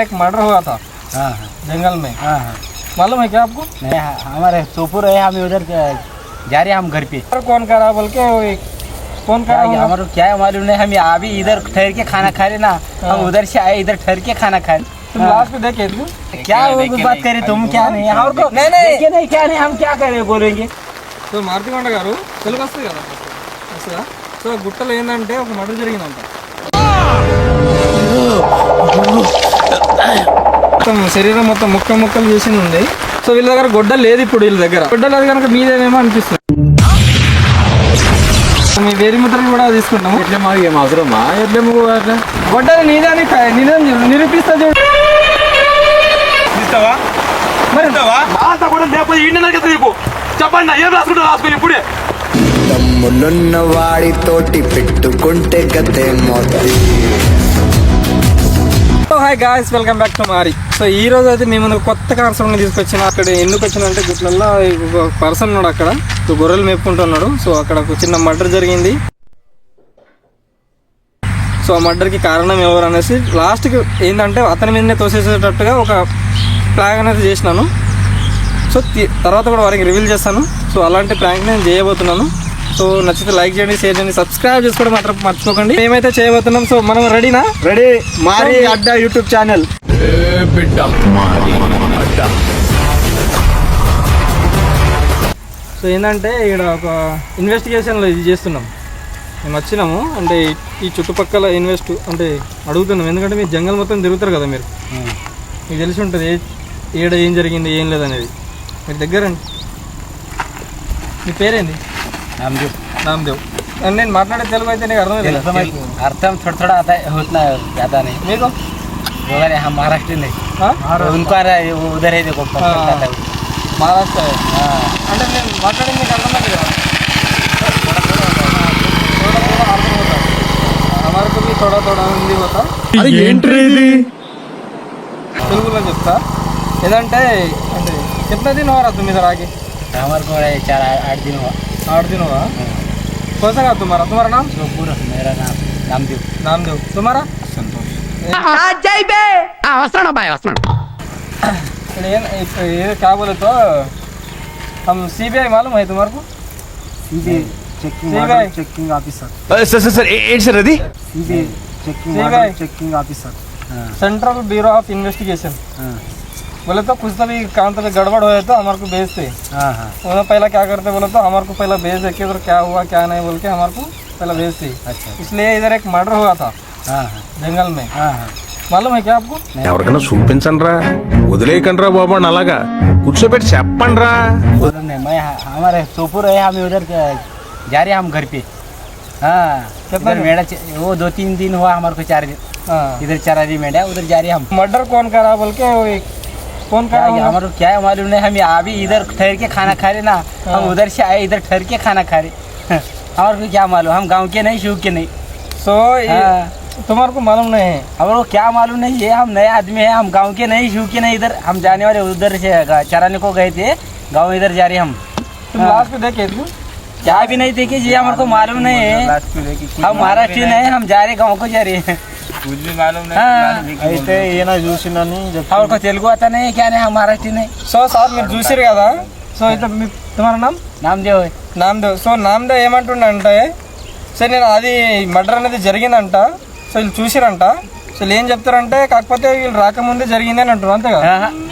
एक मर्डर हुआ था जंगल में। मालूम है क्या आपको? नहीं, हमारे सोपुर है, हम उधर जा रहे हैं, हम घर पे। कौन करा बोल के कौन करा? हमारे क्या मालूम नहीं, हम अभी इधर ठहर के खाना खा रहे ना, हम उधर से आए, इधर ठहर के खाना खाए। तुम लास्ट में देखे तुम क्या बात करे तुम? क्या नहीं और को नहीं क्या नहीं, हम क्या करें बोलेंगे। సో మార్తికొండ గారు తెలుగు వస్తుంది కదా వస్తుందా? సో గుట్టలో ఏంటంటే ఒక మర్డర్ జరిగిందంట. మొత్తం శరీరం మొత్తం ముక్కలు చేసింది ఉంది. సో వీళ్ళ దగ్గర గొడ్డ లేదు, ఇప్పుడు వీళ్ళ దగ్గర గొడ్డ లేదు కనుక మీదేమేమో అనిపిస్తుంది. మీ వేరి ముద్రలు కూడా తీసుకుంటాము. ఎట్లా మాకు ఏం అవసరమా? ఎట్లా గొడ్డలు నీదే అని నిజం నిరూపిస్తా చూడు. మరి కూడా లేకపోతే ఇంటి నరకత నీకు చెప్పండి, ఏం రాసుకుంటా రాసుకుని ఇప్పుడే. తమ్ములున్న వాడితోటి పెట్టుకుంటే గతే మోతి. Hi guys, welcome back to మారి. సో ఈ రోజు అయితే మేము కొత్త కాన్సెప్ట్ని తీసుకొచ్చిన. అక్కడ ఎందుకు వచ్చిందంటే గుట్లలో ఒక పర్సన్ ఉన్నాడు, అక్కడ గొర్రెలు మేపుకుంటున్నాడు. సో అక్కడ ఒక చిన్న మర్డర్ జరిగింది. సో ఆ మర్డర్కి కారణం ఎవరు అనేసి లాస్ట్కి ఏంటంటే అతని మీదనే తోసేసేటట్టుగా ఒక ప్లాన్ అనేది చేసినాను. సో తర్వాత కూడా వారికి రివీల్ చేస్తాను. సో అలాంటి ప్రాంక్ నేను చేయబోతున్నాను. సో నచ్చితే లైక్ చేయండి, షేర్ చేయండి, సబ్స్క్రైబ్ చేసుకోవడం మాత్రం మర్చిపోకండి. ఏమైతే చేయబోతున్నాం, సో మనం రెడీనా? రెడీ. మారి అడ్డా యూట్యూబ్ ఛానల్. సో ఏంటంటే ఇక్కడ ఒక ఇన్వెస్టిగేషన్లో ఇది చేస్తున్నాం. మేము వచ్చినాము అంటే ఈ చుట్టుపక్కల అంటే అడుగుతున్నాం. ఎందుకంటే మీరు జంగల్ మొత్తం తిరుగుతారు కదా, మీరు మీకు తెలిసి ఉంటుంది ఏడ ఏం జరిగింది ఏం లేదనేది. మీరు దగ్గరండి. మీ పేరేంది? నామదేవ్. నేను మాట్లాడే తెలుగు అయితే నీకు అర్థం अर्थम थोड़ा थोड़ा आता है, उतना ज़्यादा नहीं। మీకు उधर हम महाराष्ट्र नहीं, उनको आ रहा है, वो उधर है, देखो మహారాష్ట్ర. అంటే నేను మాట్లాడేది మీకు అర్థమైంది కదా? हमारे को भी थोड़ा थोड़ा हिंदी होता. తెలుగులో చెప్తా. ఏదంటే అంటే कितना दिन हो रहा तुम इधर आके? हमारे को 4-8 दिन हुआ. 8 दिन हुआ. कौन सा तुम्हारा नाम? सोपुर. मेरा नाम नामदेव. तुम्हारा? संतोष. ये क्या बोले तो हम CBI मालूम है तुम्हारे को? CBI checking officer. सर అది CBI checking officer, central bureau of investigation. बोले तो कुछ तो भी काम तो गड़बड़ हो तो हमारे को भेजते. उन्होंने पहला क्या करते बोले तो हमारे को पहला भेज दे के उधर क्या हुआ क्या नहीं बोल के हमारे को पहला भेजते. अच्छा. इसलिए इधर एक मर्डर हुआ था जंगल में. मालूम है क्या आपको? ఎవరికైనా చూపించండి రా, వదిలేయకండి రా బాబు అని అలాగా కూర్చోబెట్టి చెప్పండి రా. मैं हमारे सोपुर है, हम उधर जा रहे हैं, हम घर पे. कितना मेरा वो 2-3 दिन हुआ, हमारे को 4 दिन. इधर 4 दिन मेढ़ा, उधर जा रहे हैं हम. मर्डर कौन करा बोल के कौन करा? हमारे को क्या मालूम नहीं, हम अभी इधर ठहर के खाना खा रहे ना, हम उधर से आए, इधर ठहर के खाना खा रहे. हमारे को क्या मालूम, हम गांव के नहीं, शू के नहीं. सो तुम्हारे को मालूम नहीं है? हमारे को क्या मालूम नहीं, ये हम नए आदमी हैं, हम गांव के नहीं, शू के नहीं. इधर हम जाने वाले, उधर से चराने को गए थे गाँव, इधर जा रहे हम. तुम लास्ट में देखे तुम? क्या भी नहीं देखे जी, हमारे को मालूम नहीं है. हम महाराष्ट्र नहीं, हम जा रहे गाँव को जा रहे हैं. कुछ भी मालूम అయితే ఈయన చూసినని आपको तेलुगु आता नहीं क्या? नहीं, हम महाराष्ट्र नहीं. సో సార్ మీరు చూసారు కదా. సో ఇట్లా तुम्हारा नाम? నామదేవ్. నామదేవ్. సో నామదేవ్ ఏమంటుండంటే, సరే నేను అది మర్డర్ అనేది జరిగిందంట. సో వీళ్ళు చూసిరంట. సో వీళ్ళు ఏం చెప్తారంటే కాకపోతే వీళ్ళు రాకముందే జరిగింది అని అంటారు, అంతే కదా?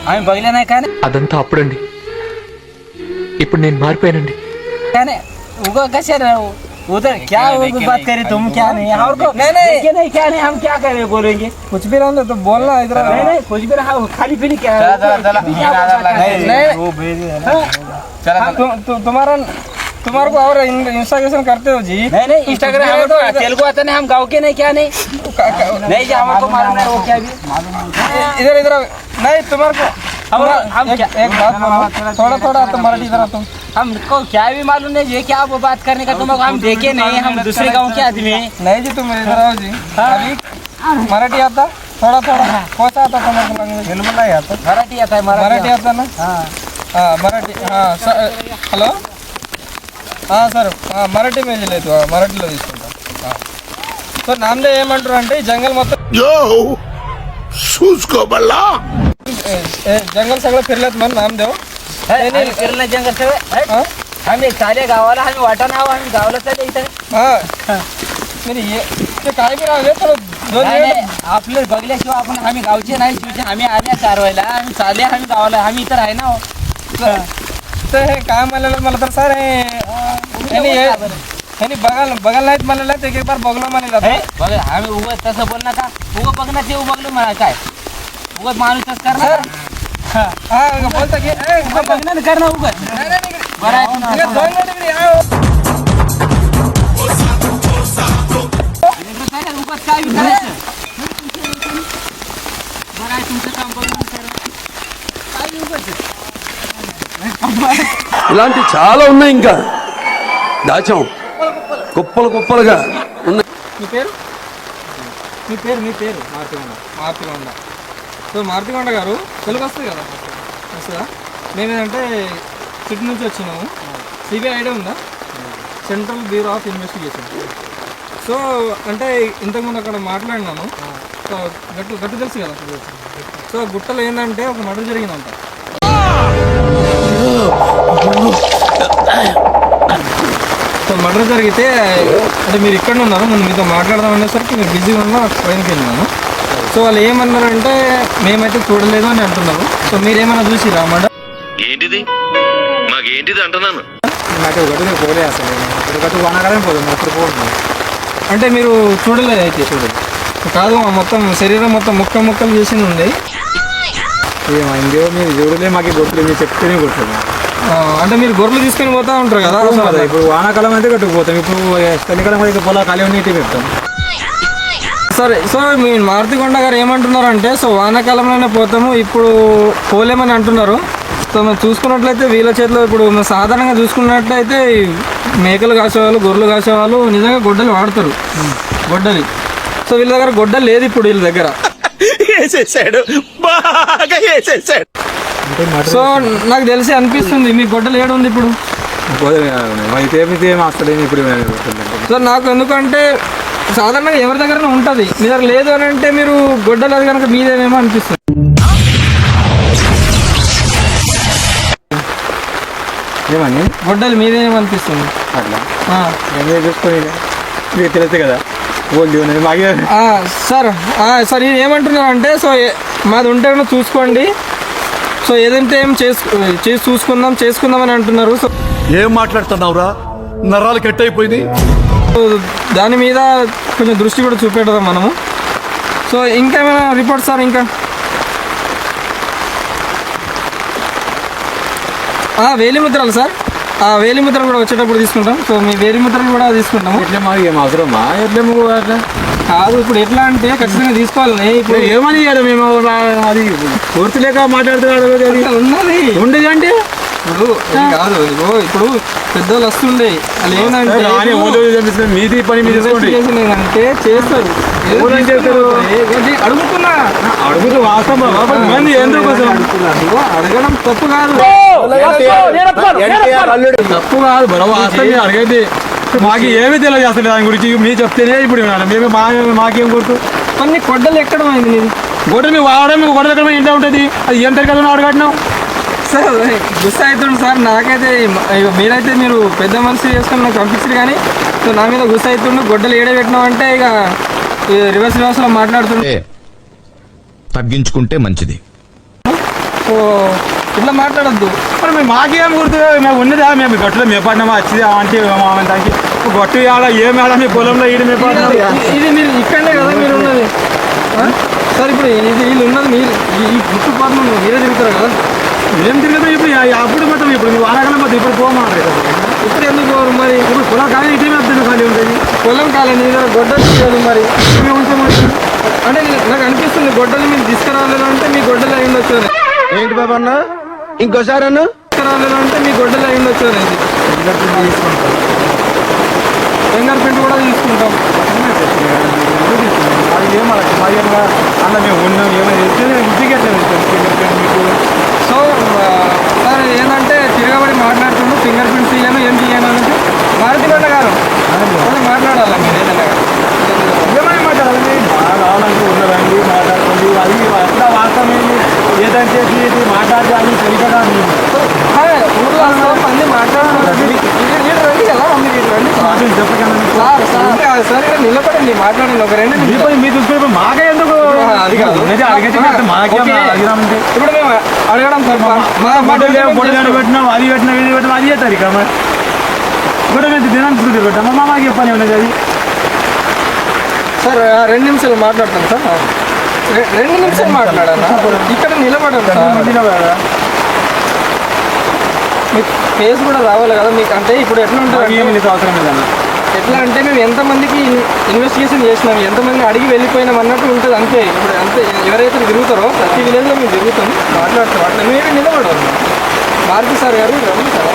ఆమె బగిలేనా కానీ అదంతా అప్పుడండి, ఇప్పుడు నేను మారిపోయానండి. కానీ उनको कैसे उधर क्या बात करे तुम? क्या नहीं और को नहीं क्या नहीं, हम क्या करें बोलेंगे. कुछ भी रहा तो बोलना इधर. नहीं कुछ भी रहा, खाली पीली क्या तुम्हारे को और इंस्टाग्राम करते हो जी? नहीं इंस्टाग्राम तेलुगु आता नहीं, हम गाँव के नहीं क्या नहीं जी, हमारे को मालूम नहीं वो क्या भी इधर नहीं. तुम्हारे को हम एक बात बोलो, थोड़ा तो मराठी इधर तुम. हमको क्या भी मालूम नहीं ये क्या वो बात करने का. तुमको हम देखे नहीं, हम दूसरे गांव के आदमी हैं. नहीं जी तुम इधर आओ जी. अभी मराठी आता थोड़ा कौन सा आता तुम्हारे लैंग्वेज? तेलुगु नहीं आता, मराठी आता है. मराठी आता ना? मराठी. హలో సార్ మరాఠీ మీద లేదు, మరాఠీలో తీసుకుంటాం. సో నామదేవ్ ఏమంటారు అంటే ఈ జంగల్ మొత్తం చూసుకోబల్లా जंगल सगळं फिरलात मन नामदेव फिरणं जंगल सगळं आम्ही चाले गावाला आम्ही वाटा नाव आम्ही गावाला चाले इथं हा नाही ते काय बी राहिले तर दोन नाही, नाही, आपलं बघल्याशिवाय आपण आम्ही गावचे नाही शिवचे आम्ही आले कारवायला आम्ही चाले आम्ही गावाला आम्ही इथं आहे ना हो. तर हे काय म्हणाले मला तर सर हे बघायला नाहीत म्हणाले एक एक बार बघलो म्हणाले हे, बघा आम्ही उगत तसं बोल नका उगं बघणं ते बघलं म्हणा काय उगत माणूसच करणार हा बोलता की बघणं कर ना उगत बरं आहे उगत काय विचारायचं बरं आहे तुमचं काम बघून काय उगत ఇలాంటి చాలా ఉన్నాయి ఇంకా దాచాం కుప్పలు కుప్పలుగా ఉన్నాయి. మీ పేరు మీ పేరు మార్తిగొండ సో మార్తిగొండ గారు తెలుగు వస్తుంది కదా వస్తుందా మేమేంటంటే సిటీ నుంచి వచ్చినాము సిబిఐ ఐడియా ఉందా central bureau of investigation so అంటే ఇంతకుముందు అక్కడ మాట్లాడినాను సో గట్టు తెలుసు కదా సో గుట్టలో ఏంటంటే ఒక మర్డర్ జరిగిందంట సో మర్డర్ జరిగితే అంటే మీరు ఇక్కడ ఉన్నారు నేను మీతో మాట్లాడదాం అనేసరికి మీరు బిజీగా ఉన్నా పైనకి వెళ్ళినాను సో వాళ్ళు ఏమన్నారంటే మేమైతే చూడలేదు అని అంటున్నారు సో మీరేమన్నా చూసిరా మర్డర్ ఏంటిది మాకేంటిది అంటున్నాను నాకు ఒకటి పోలే అసలు ఒకటి వానకాలం పోదు అప్పుడు పోదు అంటే మీరు చూడలేదు అయితే చూడలేదు కాదు మొత్తం శరీరం మొత్తం ముక్కలు చేసింది ఉంది ఏమైందో మీరు చూడలే మాకు కొట్టలేదు మీరు చెప్తేనే కొట్టలేదు అంటే మీరు గొర్రెలు తీసుకొని పోతా ఉంటారు కదా ఇప్పుడు వానాకాలం అయితే కట్టుకుపోతాం ఇప్పుడు చలికాలం అయితే పొలా ఖాళీ నీటి పెడతాం సరే సో మీ మార్తిగొండ గారు ఏమంటున్నారంటే సో వానాకాలంలోనే పోతాము ఇప్పుడు పోలేమని అంటున్నారు సో మేము చూసుకున్నట్లయితే వీళ్ళ చేతిలో ఇప్పుడు మేము సాధారణంగా చూసుకున్నట్లయితే మేకలు కాసేవాళ్ళు గొర్రెలు కాసేవాళ్ళు నిజంగా గొడ్డలు వాడతారు గొడ్డలి సో వీళ్ళ దగ్గర గొడ్డలు లేదు ఇప్పుడు వీళ్ళ దగ్గర వేసేసాడు బాగా వేసేసాడు సో నాకు తెలిసి అనిపిస్తుంది మీ గొడ్డలు ఏడు ఉంది ఇప్పుడు అయితే ఏం వస్తలేదు ఇప్పుడు సో నాకు ఎందుకంటే సాధారణంగా ఎవరి దగ్గర ఉంటుంది మీ దగ్గర లేదు అని అంటే మీరు గొడ్డలు అది కనుక మీదేమేమో అనిపిస్తుంది ఏమని గొడ్డలు మీదేమో అనిపిస్తుంది అట్లా ఏమైనా చూసుకొని మీకు తెలుసు కదా ఓన్లీ మాకే సార్ నేను ఏమంటున్నానంటే సో మాది ఉంటే కనుక చూసుకోండి సో ఏదంటే ఏం చేసి చేసుకుందాం అని అంటున్నారు సో ఏం మాట్లాడుతున్నావురా నరాలు కట్ అయిపోయింది దాని మీద కొంచెం దృష్టి కూడా చూపెడదాం మనము సో ఇంకేమైనా రిపోర్ట్ సార్ ఇంకా వేలిముద్రలు సార్ వేలిముద్రలు కూడా వచ్చేటప్పుడు తీసుకుంటాం సో మీ వేలిముద్రలు కూడా తీసుకుంటాము ఎట్లా మాకు ఏం అవసరమా ఎట్లా అట్లా కాదు ఇప్పుడు ఎట్లా అంటే ఖచ్చితంగా తీసుకోవాలి ఇప్పుడు ఏమని మేము అది పూర్తి లేక మాట్లాడుతున్నాడు ఉన్నది ఉండేది అంటే ఇప్పుడు కాదు ఇప్పుడు పెద్దోళ్ళు వస్తుండే వాళ్ళు ఏంటంటే మీది పని మీరు అంటే చేస్తారు అడుగుతున్నా అడుగుతూ వాస్తవం ఎందుకు అడగడం తప్పు కాదు తప్పు కాదు బరవ వాస్తవం అడిగేది మాకు ఏమీ తెలియదు అసలు దాని గురించి మీరు చెప్తేనే ఇప్పుడు మేము మాకేం గుర్తు కొన్ని గొడ్డలు ఎక్కడం అయింది మీది గొడ్డలు మీకు వాడడం మీకు గొడ్డలు ఎక్కడ ఇంట్లో ఉంటుంది అది ఏం తరగతి అడగట్టినాం సార్ గుస్తా అవుతుంది సార్ నాకైతే మీరైతే మీరు పెద్ద మనిషి చేసుకొని నాకు పంపించారు కానీ సో నా మీద గుస్తా అవుతుండు గొడ్డలు ఏడబెట్టినాం అంటే ఇక రివర్స్లో మాట్లాడుతుండే తగ్గించుకుంటే మంచిది సో ఇట్లా మాట్లాడద్దు మరి మేము మాకేం గుర్తు మేము ఉన్నదా మేము గట్టులో మేపాడినామా వచ్చింది అంటే దానికి గట్టు ఆడ ఏం ఆడ మీ పొలంలో ఈడ మేపాడినా ఇది మీరు ఇక్కడనే కదా మీరు ఉన్నది సార్ ఇప్పుడు ఇది వీళ్ళు ఉన్నది మీరు ఈ గుట్టు పాటలు మీరే తిరుగుతారు కదా ఏం తిరుగుతాం ఇప్పుడు అప్పుడు మొత్తం ఇప్పుడు మీ వానాకాలం మొత్తం ఇప్పుడు పోమాలి ఇప్పుడు ఎందుకు పోరు మరి ఇప్పుడు పొలం కాలం ఇటే అర్థం ఖాళీ ఉంటుంది పొలం కాలేదు నీ దగ్గర గొడ్డలు తీయాలి మరి మేము ఉంటే మరి అంటే నాకు అనిపిస్తుంది గొడ్డలు మీరు తీసుకురాలేదు అంటే మీ గొడ్డలు అయి ఉండొచ్చు ఏంటి బాబా అన్న ఇంకోసారి అన్న తీసుకురాలేదు అంటే మీ గొడ్డలు అయి ఉండొచ్చు అనేది ఫింగర్ ప్రింట్ కూడా తీసుకుంటాం అన్న మేము ఉన్నాం ఏమైనా సో సార్ ఏంటంటే తిరగబడి మాట్లాడుతుండు ఫింగర్ ప్రింట్ తీయను ఏం తీయను అంటే మార్తిగొండ గారు మాట్లాడాలి మీరు ఏదైనా ఏమైనా మాట్లాడాలి కావాలంటే ఉన్నదండి మాట్లాడుతుంది అది అని చేసి ఇది మాట్లాడితే అది తెలియదా ఊళ్ళో అన్ని మాట్లాడాలి సార్ ఇక్కడ నిలబడండి మాట్లాడండి ఒక 2 నిమిషాలు. మీ చూసుకుని మాకే ఎందుకు అది కాదు మాకే అడిగినామంటే ఇప్పుడు మేము అడగడం సార్ పొడి పెట్టినాం అది పెట్టినా ఇది పెట్టినా అది చేస్తారు ఇక మరి కూడా మేము దినానికి చూసి పెట్టామా మా మాకు చెప్పని ఉన్నది అది సార్ 2 నిమిషాలు మాట్లాడతాను సార్ 2 నిమిషాలు మాట్లాడాలా ఇక్కడ నిలబడండి సార్. మీకు ఫేస్ కూడా రావాలి కదా మీకు. అంటే ఇప్పుడు ఎట్లా ఉంటుంది ఏమి అవసరం లేదన్న ఎట్లా అంటే మేము ఎంతమందికి ఇన్వెస్టిగేషన్ చేసినాం ఎంతమంది అడిగి వెళ్ళిపోయినాం అన్నట్టు ఉంటుంది అంతే. ఇప్పుడు అంతే ఎవరైతే తిరుగుతారో ప్రతి విలేజ్లో మేము తిరుగుతాం మాట్లాడతాం అట్లా మీరు నిలబడరు. మారుతి సార్ గారు రమణ సార్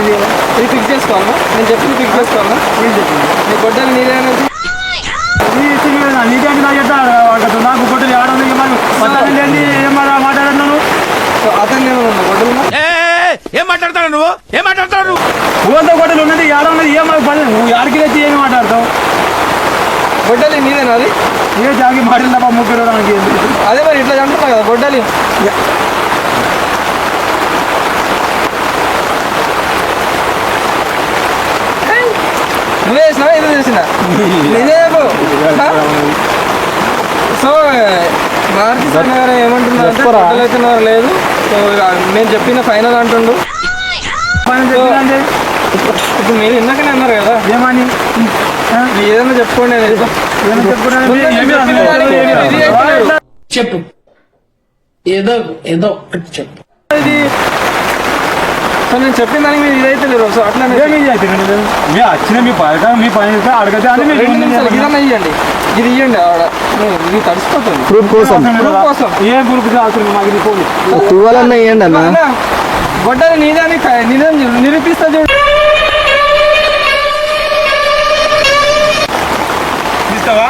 ఇది ఫిక్స్ చేసుకోవాలా నేను చెప్పింది ఫిక్స్ చేసుకోవాలా ఏం చెప్పింది మీ గొడ్డలు నీదే అనేది నీకే నాకు కొట్టలు ఆడలేదు ఏం మాట్లాడుతున్నాను అతను ఏమన్నా గొడ్డలు ఏం మాట్లాడతాడు నువ్వు ఏం మాట్లాడతాడు నువ్వు ఊళ్ళో కొట్టలు ఉన్నది ఏడన్నది ఏం పని నువ్వు యాడికి తెచ్చి ఏమి మాట్లాడతావు గొడ్డలి నీదేనా అది ఏ జాగి మాటలు తప్ప ముగ్గురు మనకి అదే మరి ఇట్లా అంటున్నా కదా గొడ్డలి నువ్వే చేసినావా ఏదో చేసినా నేనే సో మారుతి సార్ గారు ఏమంటున్నారు అంటే గొడ్డలు అవుతున్నారు లేదు. సో నేను చెప్పిన ఫైనల్ అంటుండు. ఇప్పుడు మీరు ఇందాకనే అన్నారు కదా ఏమని మీరు ఏదైనా చెప్పుకోండి చెప్పు ఏదో ఏదో ఒకటి చెప్పు. ఇది సో నేను చెప్పిన దానికి మీరు ఇదైతే లేరు. సో అట్లా మీ వచ్చిన మీ పని మీ పని అడగతే అని 2 నిమిషాలు ఇదన్నా ఇవ్వండి ఇది ఇవ్వండి ఆవిడ ఇది తడిసిపోతుంది గ్రూప్ కోసం ఏ గ్రూప్ అవసరం మాకు ఇది పోనీ తువ్వాలన్నా ఇవ్వండి అన్న గొడ్డలి నీదే అని నిజం నిరూపిస్తా చూడు. ఇస్తావా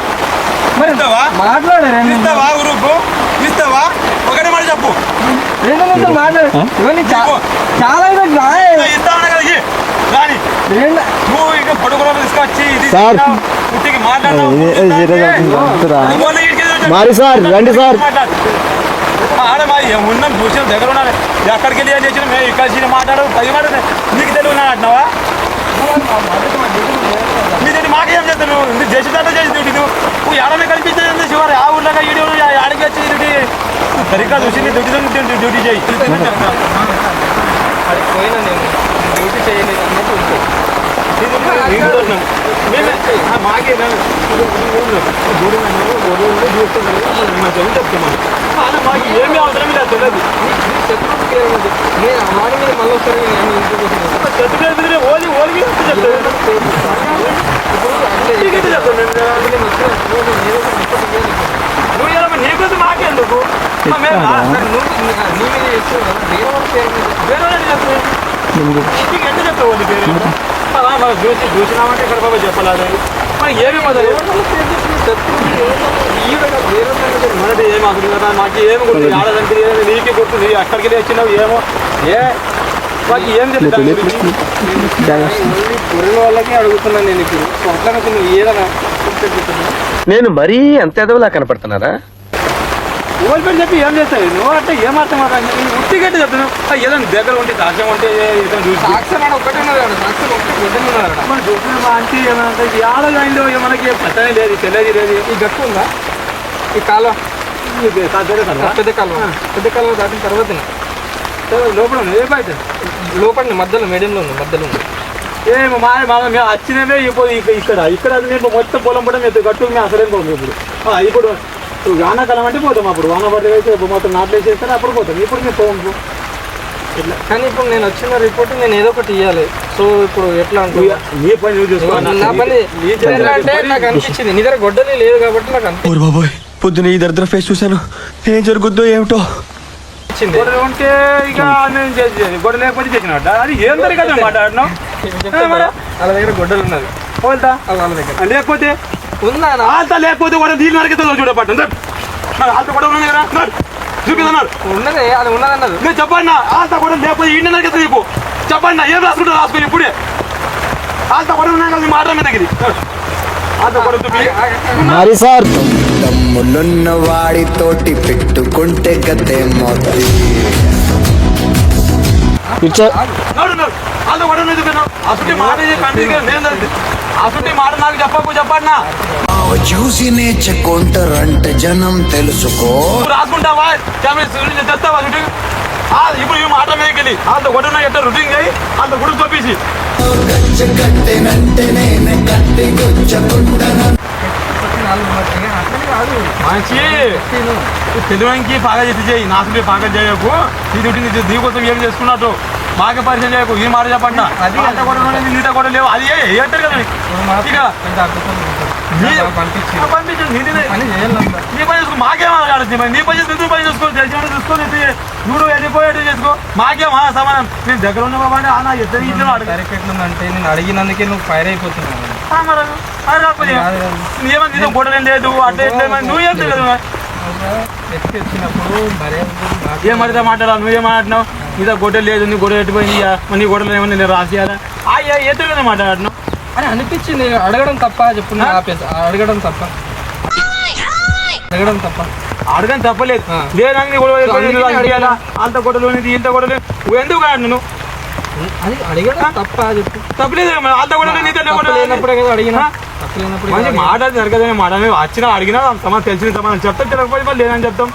మరి మాట్లాడారు ఇస్తావా గ్రూప్ ఇస్తావా ఒకటే మాట చెప్పు 2 నిమిషాలు మాట్లాడు ఇవన్నీ చాలా ఇస్తావా కదా రాని నువ్వు ఇక పడుకులో తీసుకొచ్చి ఇది పుట్టికి మారి సార్ రండి సార్ ఉన్నాం చూసిన దగ్గర ఉన్నాను ఎక్కడికి వెళ్ళి అని చేసిన మేము ఇక్కడ మాట్లాడు 10 మాట నీకు తెలుగు అంటున్నావా నీది మాకేం చేస్తాను నువ్వు చేసేదంటే చేసి నువ్వు ఏడనే కనిపించేది శివారు ఆ ఊళ్ళగా ఈడీ ఆడికి వచ్చి డ్యూటీ సరిగ్గా చూసి నీ డ్యూటీ చేయి అది పోయినా నేను డ్యూటీ చేయలేదు అన్నట్టు ఉంటుంది. మాకే చెప్తున్నాను మాకు ఏమీ అవసరం లేదు తెలియదు నేను ఆడి మీద మళ్ళీ వస్తారు చెప్తే ఓలి ఓలిగి నువ్వు ఎలా నీకు మాకెందుకు వేరే ఎంత చెప్తావు వాళ్ళు పేరు చూసినామంటే ఇక్కడ బాబా చెప్పలేదు మనకి ఏమి మొదలు మనది ఏమి అసలు కదా మాకు ఏమి గుర్తు ఆడదంటే నీకే గుర్తు నీ అక్కడికి వచ్చినావు ఏమో మాకు ఏం తెలుసు పురుగుల వాళ్ళకి అడుగుతున్నాను నేను ఇప్పుడు. సో అట్లా నువ్వు ఏదైనా నేను మరీ అంత ఎదవలా కనపడుతున్నారా ఓల్ పేరు చెప్పి ఏం చేస్తావు నువ్వు అంటే ఏం అర్థం ఉట్టిగట్టు చెప్తున్నావు ఏదైనా దగ్గర ఉంటే సాక్ష్యం ఉంటే సాక్ష్యం ఒక్కటే మనం చూసిన అంటే ఏమంటే ఆడలో మనకి పట్టనే లేదు తెలియదు లేదు ఈ గట్టు ఉందా ఈ కాలువ పెద్ద కాలువ దాటిన తర్వాత లోపల ఉంది ఏ బయట లోపల మధ్యలో మీడియంలో ఉంది మధ్యలో ఉంది. ఏమో మేము వచ్చినవే ఇక్కడ అది మేము మొత్తం పొలం పడడం గట్టు మేము అసలేం పోము ఇప్పుడు వానాకాలం అంటే పోతాం అప్పుడు వాన పడితే అయితే మొత్తం నాట్లు వేసేస్తారు అప్పుడు పోతాం ఇప్పుడు మేము పోము ఇట్లా. కానీ ఇప్పుడు నేను వచ్చిన రిపోర్ట్ నేను ఏదో ఒకటి ఇవ్వాలి. సో ఇప్పుడు ఎట్లా అంటే నీ పని నువ్వు చూసుకోవాలి నా పని అంటే నాకు అనిపించింది నీ దగ్గర గొడ్డలి లేదు కాబట్టి నాకు అనిపించింది. బాబోయ్ పొద్దున ఈ దరిద్ర ఫేస్ చూశాను ఏం జరుగుద్దో ఏమిటో గొడవ ఉంటే ఇక మేము చేసేది గొడవ లేకపోతే చేసినట్ట అది ఏం జరిగింది మాట్లాడినాం వాళ్ళ దగ్గర గొడ్డలు ఉన్నది పోల్తా వాళ్ళ దగ్గర లేకపోతే ఉందా ఆల్తా లేకపోతే కూడా దీని నరికితో చూడపట్టు ఆల్తా కూడా ఉన్నాయి కదా చూపిస్తున్నారు ఉన్నదే అది ఉన్నదన్నది నేను చెప్పండి ఆల్తా కూడా లేకపోతే ఇంటి నరికితో చెప్పు చెప్పండి ఏం రాసుకుంటా రాసుకొని ఇప్పుడే ఆల్తా కూడా ఉన్నాయి కదా మాట మీద దగ్గర అంత కొడుకు మరి సార్ తమ్ములున్న వాడితోటి పెట్టుకుంటే గతే మొత్తి అంత కొడుకు అసలు మాట అసలు మాట నాకు చెప్పన్నా చూసి నేర్చుకుంటారంటే జనం తెలుసుకో. రాసుకుంటావా తెస్తావా షూటింగ్ ఇప్పుడు ఈ మాట మీదకెళ్ళి అంత కొడుకు ఎట్ట రొటీన్ చేయి అంత కొడుకు చూపించి మంచి తెలుగుకి బాగా చేసి చేయి నాకు బాగా చేయకు ఇది దీ కోసం ఏం చేసుకున్నట్టు బాగా పరిచయం చేయకు ఈ మాట చెప్పండి నీట కూడా లేవు అది ఏంటారు కదా నీ పని చేసుకో మాకేమో నీ పని చేసి పని చేసుకో తెలిసిన చూసుకొని చూడు వెళ్ళిపోయేట్టు చేసుకో మాకేమో సమానం నేను దగ్గర ఉన్న బాబా అన్న ఇద్దరు ఇద్దరు అంటే నేను అడిగినందుకే నువ్వు ఫైర్ అయిపోతున్నావు. ఏమన్నా గొడవ లేదు అంటే నువ్వు ఏం తెలియదు ఎత్తి వచ్చినప్పుడు ఏం మరిదా మాట్లాడాలి నువ్వేమాట్లాడినావు నీదా గొడవ లేదు నీ గొడవ ఎట్టిపోయింది నీ గొడవలు ఏమన్నా నేను రాసియాలా ఎత్తుగానే మాట్లాడినావు అని అనిపించింది. అడగడం తప్ప చెప్పు ఆపేసి అడగడం తప్ప అడగని తప్పలేదు లేదని గొడవ అంత గొడవలు ఇంత గొడవలు ఎందుకు నువ్వు అది అడిగడం తప్ప చెప్పు. తప్పలేదు అంత గొడవలు తప్పలేనప్పుడే కదా అడిగినా. తప్పలేనప్పుడు మంచి మాట్లాడుతున్నారు కదా మాట వచ్చినా అడిగినా సమాధానం తెలిసింది సమాధానం చెప్తాం తెలియకపోతే మళ్ళీ లేదని చెప్తాం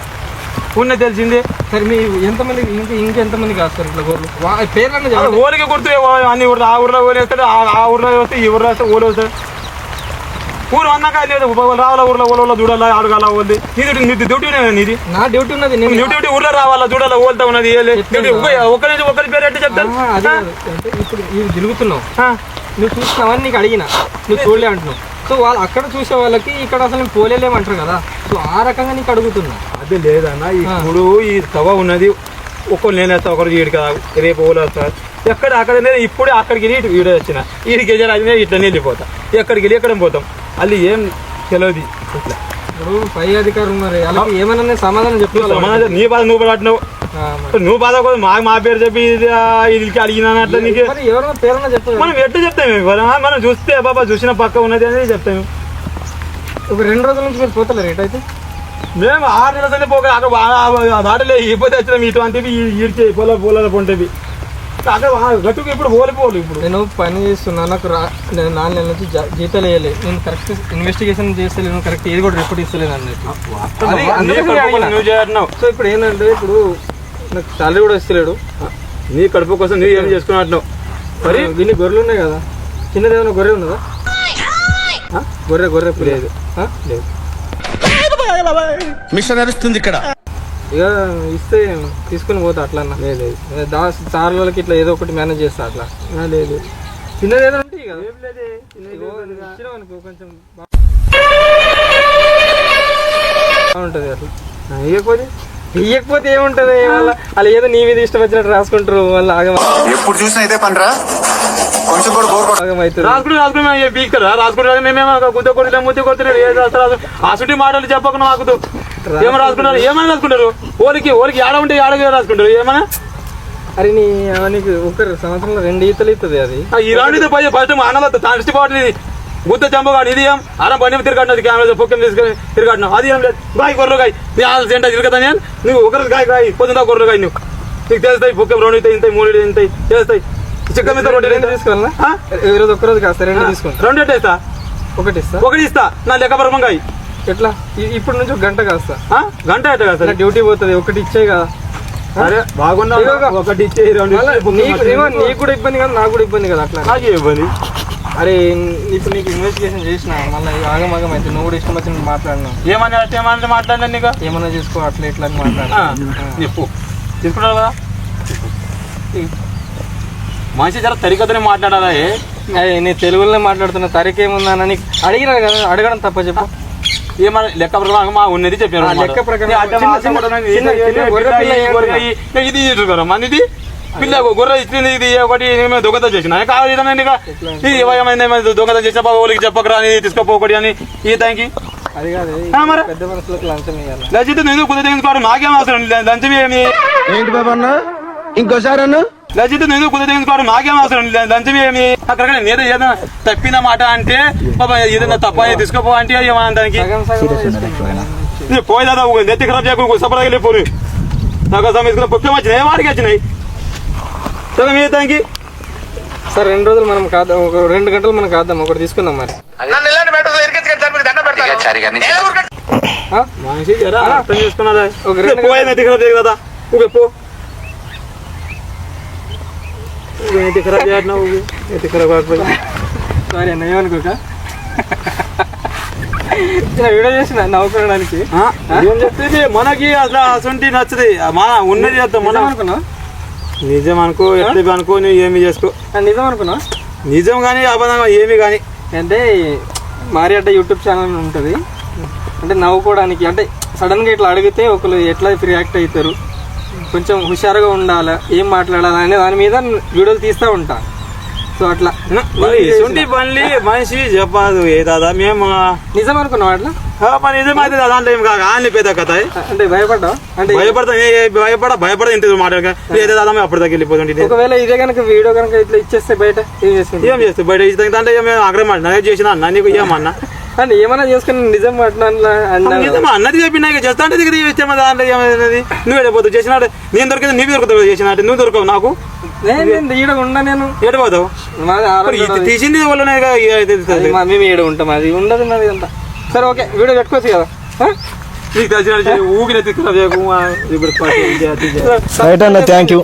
ఉన్న తెలిసింది. సరే మీ ఎంతమంది ఇంకెంతమంది కాస్తారు ఇట్లా గోర్లు పేర్లు ఊరికి గుర్తు అన్ని ఊర్లో ఆ ఊర్లో ఊరు వేస్తాడు ఆ ఊర్లో వస్తే ఈ ఊర్లో వస్తే ఊరు వస్తాడు ఊరు అన్నాక లేదు రావాలా ఊర్లో ఊళ్ళో చూడాలా అడగాల ఓల్ది నీది డ్యూటీ నీది నా డ్యూటీ ఉన్నది. డ్యూటీ ఊర్లో రావాలా చూడాలా ఓల్తా ఉన్నది ఒకరి నుంచి ఒకరి పేరు ఎట్టి చెప్తాను. అంటే ఇప్పుడు ఇవి తిరుగుతున్నావు నువ్వు చూసినావని నీకు అడిగినా నువ్వు చూడలే అంటున్నావు. సో వాళ్ళు అక్కడ చూసే వాళ్ళకి ఇక్కడ అసలు నేను పోలేమంటారు కదా. సో ఆ రకంగా నీకు అడుగుతున్నా. అదే లేదన్న ఇప్పుడు ఈ తవ ఉన్నది ఒకరు నేను వేస్తా ఒకరు వీడి కదా రేపు ఓలు వస్తారు ఎక్కడ అక్కడ ఇప్పుడే అక్కడికి వెళ్ళి వీడియో వచ్చిన వీడికి వెళ్ళి ఇట్లా వెళ్ళిపోతా ఎక్కడికి వెళ్ళి ఎక్కడ పోతాం అది ఏం తెలియదు. ఇట్లా ఇప్పుడు పై అధికారులు ఉన్నారు అలాగే ఏమన్నా సమాధానం చెప్పాలి. నీ బాధ నువ్వు పడుతున్నావు నువ్వు బాధ కూడా మా పేరు చెప్పి ఇది అడిగినా అట్లా నీకు ఎవరైనా పేరున్నా చెప్పాలి. మనం ఎట్లా చెప్తాము మనం చూస్తే బాబా చూసిన పక్క ఉన్నది అనేది చెప్తాము. ఒక 2 రోజుల నుంచి మీరు పోతలే రేట్ అయితే మేము 6 నెలలు పోక దాటలే ఇబ్బంది వచ్చినాం ఇటువంటి ఈడ్చే పొలాల పొంటవి అక్కడ గట్టుకు ఇప్పుడు ఓలిపోవాలి. ఇప్పుడు నేను పని చేస్తున్నా నాకు 4 నెలల నుంచి జీతాలు వేయలేదు. నేను కరెక్ట్ ఇన్వెస్టిగేషన్ చేస్తలేను కరెక్ట్ ఏది కూడా రిపోర్ట్ ఇస్తలేదు అన్నట్టు. సో ఇప్పుడు ఏంటంటే ఇప్పుడు నాకు సాలరీ కూడా ఇస్తలేడు. నీ కడుపు కోసం నువ్వు ఏం చేసుకున్నట్టు మరి దీన్ని గొర్రెలు ఉన్నాయి కదా చిన్నది ఏమైనా గొర్రె ఉన్నదా? గొర్రె లేదు లేదు మిషన్ నడుస్తుంది ఇక్కడ. ఇక ఇస్తే తీసుకుని పోతా అట్లా అన్న. లేదు సార్ వాళ్ళకి ఇట్లా ఏదో ఒకటి మేనేజ్ చేస్తా అట్లా. లేదు చిన్నది ఏదో ఉంటాయి కదా కొంచెం బాగుంటుంది అట్లా. ఇయ్యకపోతే ఏముంటది వాళ్ళ వాళ్ళు ఏదో నీ మీద ఇష్టం వచ్చినట్టు రాసుకుంటారు. వాళ్ళు ఎప్పుడు చూసినా ఇదే పనిరా కొంచెం కూడా ఆగమవుతుంది. రాసుకుంటారు మేమేమో గుద్ద కొట్టి ముద్ద కొడుతున్నారు ఏ రాస్తారు అసుటి మాటలు చెప్పకుండా మాకు ఏమో రాసుకుంటారు ఏమైనా రాసుకుంటారు ఓలికి ఏడ ఉంటే ఏడ రాసుకుంటారు ఏమైనా. అరే నీకు ఒక సంవత్సరంలో 2 ఈతలు ఇస్తుంది అది ఇలాంటిది ఫస్ట్ అన్నది దృష్టి పోవట్లేదు గుద్ద చంపగాడు ఇది ఏం అన్న బండి తిరగట్టినది కెమెరా పొక్కం తీసుకొని తిరగట్టినావు అది ఏం లేదు గాయ గొర్రెలు గాయ నీ సెంట తిరగతా నేను నువ్వు ఒకరి గాయ పొద్దున గొర్రెలు గాయ నువ్వు నీకు తెలుస్తాయి పొక్కం 2 అవుతాయి ఇంత 3 ఇంతాయి తెలుస్తాయి చిక్క మీద 2 తీసుకోవాలా ఈరోజు ఒక్కరోజు కాస్త 2 తీసుకోండి 2 ఎట్టేస్తా ఒకటి ఇస్తా నా లెక్క పరమం గాయ ఎట్లా ఇప్పుడు నుంచి 1 గంట కాస్తా గంట ఎట్ట కాస్తా డ్యూటీ పోతుంది ఒకటి ఇచ్చాయి కదా. అరే బాగున్నా ఒకటి ఇచ్చే నీకు కూడా ఇబ్బంది కదా నాకు కూడా ఇబ్బంది కదా అట్లా నాకే ఇబ్బంది. అరే ఇప్పుడు నీకు ఇన్వెస్టిగేషన్ చేసిన మళ్ళీ ఆగం అయితే నువ్వు కూడా ఇష్టం వచ్చినట్టు మాట్లాడినావు. ఏమన్నా మాట్లాడినా నీకు ఏమన్నా చేసుకో అట్లా ఇట్లా మాట్లాడినా తీసుకుంటావు కదా మనిషి జర తరికతోనే మాట్లాడాలా. నేను తెలుగులోనే మాట్లాడుతున్నా తరికేముందా అని అడిగినా కదా అడగడం తప్ప చెప్పు. ఏమన్నా లెక్క ప్రకారం మా ఉన్నది చెప్పాను లెక్క ప్రకారం ఇది చూసుకోరా మనది పిల్ల గొర్రె ఇచ్చింది ఇది ఒకటి దొంగత చేసిన కావాలి ఇది ఏమైంది దొంగత చేసిన వాళ్ళకి చెప్పకరా అని తీసుకోపోకూడదు అని ఈ దానికి అది కాదు పెద్ద మనుషులకు లంచం ఇవ్వాలి. లచ్చితే నేను కుదిరించుకోవడం నాకేం అవసరం లంచం ఏమి ఏంటి బాబా అన్న ఇంకోసారి అన్న లజ్జిత నేను కుదిరించుకోవడం నాకేం అవసరం లంచం ఏమి అక్కడ నేను ఏదైనా తప్పిన మాట అంటే బాబా ఏదైనా తప్ప తీసుకోపో అంటే ఏమన్నా దానికి పోయి దాదా నెత్తి ఖరాబ్ చేయకుండా సపరేట్గా వెళ్ళిపోయి నాకు సమస్యలు పొక్కే వచ్చినాయి వాడికి వచ్చినాయి సరే మీ దానికి సార్ 2 రోజులు మనం కాదు, ఒక 2 గంటలు మనం కాద్దాం, ఒకటి తీసుకుందాం మరి. మనిషి జరా అర్థం చేసుకున్నదా ఒక 2 పోయి నెత్తి ఖరాబ్ చేయదు కదా ఊగే పో నెత్తి ఖరాబ్ చేయట్నా ఊగే నెత్తి ఖరాబ్ కాకపోతే సారీ అన్న, ఏమనుకోక వీడియో చేసిన నవ్వుకోవడానికి. ఏం చెప్తే మనకి అట్లా అసంటి నచ్చది మన ఉన్నది చేస్తాం మనం అనుకున్నావు, నిజం అనుకో ఎట్లా అనుకో నువ్వు ఏమి చేసుకో. నిజం అనుకున్నావు, నిజం కానీ అబద్ధం ఏమి కానీ అంటే మారి అడ్డ యూట్యూబ్ ఛానల్ ఉంటుంది, అంటే నవ్వుకోవడానికి, అంటే సడన్గా ఇట్లా అడిగితే ఒకరు ఎట్లా రియాక్ట్ అవుతారు, కొంచెం హుషారుగా ఉండాలి, ఏం మాట్లాడాలి అనే దాని మీద వీడియోలు తీస్తూ ఉంటా. సో అట్లా ఎటువంటి బండ్లి మనిషి చెప్పదు ఏ దాదా మేము నిజం అనుకున్నావు అట్లా, నిజమైతే దాంట్లో ఏం కాక ఆన్లీ పెద్ద కథ అంటే భయపడ్డావు, అంటే భయపడ ఇంటి మాట్లాడక ఏదో దాదా మేము అప్పటిదాకా వెళ్ళిపోతుంటే ఒకవేళ ఇదే కనుక వీడియో కనుక ఇట్లా ఇచ్చేస్తే బయట ఏం చేసుకుంటాం? ఏం చేస్తే బయట ఇస్తే దాంట్లో ఏమి అగ్రమాట నేను చేసిన అన్న నీకు ఏమన్నా అంటే ఏమన్నా చేసుకుని నిజం నిజమా అన్నది చెప్పినా చేస్తా అంటే దగ్గర ఇచ్చామా దాంట్లో ఏమైనది నువ్వు వెళ్ళిపోతావు చేసినాడు నేను దొరికింది నీకు దొరుకుతావు చేసినట్టు నువ్వు దొరకవు నాకు ఈడ ఉండా నేను ఏడిపోతావు తీసింది వాళ్ళనే మేము ఈడ ఉంటాం, అది ఉండదు మాది అంతా. సరే ఓకే, వీడియో పెట్టుకోవచ్చు కదా. నీకు తెలిసిన ఊగిన రైట్ అన్న, థ్యాంక్ యూ.